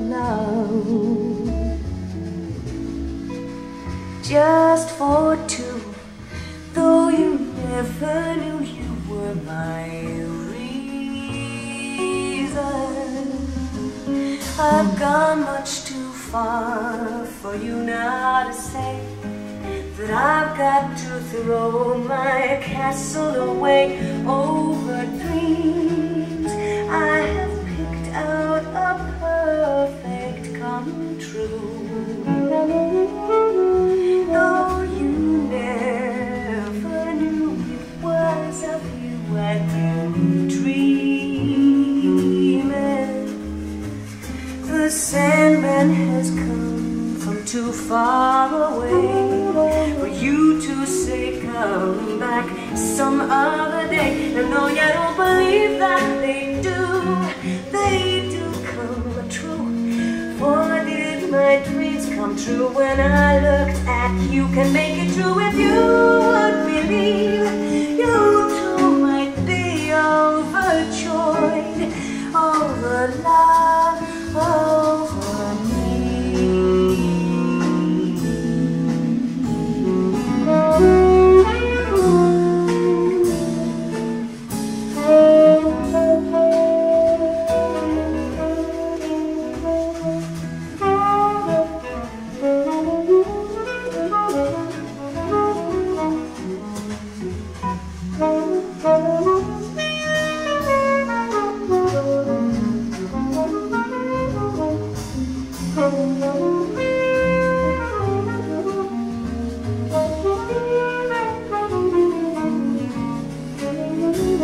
love, just for two, though you never knew you were my reason. I've gone much too far for you now to say that I've got to throw my castle away over dreams. I have picked out a perfect come true. Though you never knew it was of you I'd been dreaming. The Sandman has come from too far away for you to say come back some other day. And though you don't believe that they do come true. For did my dreams come true when I looked at you? Can make it true if you would believe. You too might be overjoyed over love, over me.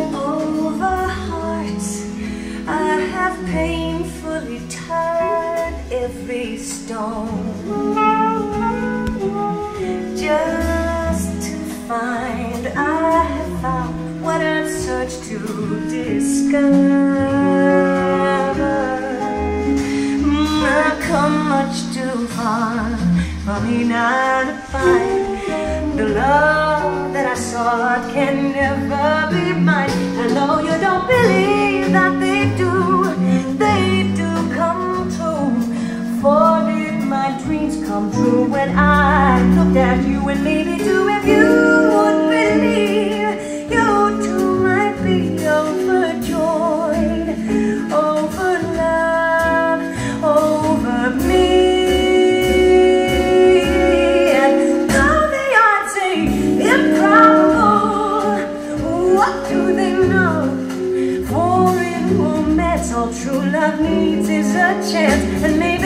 Over hearts I have painfully turned every stone, just to find I have found what I've searched to discover. I've come much too far for me now to find the love that I sought can never be mine. I know you don't believe that they do come true. For did my dreams come true when I looked at you? And maybe too, if you would believe, you too might be overjoyed over love, over me. And though the odds seem improbable, what do they know? For in romance all true love needs is a chance. And maybe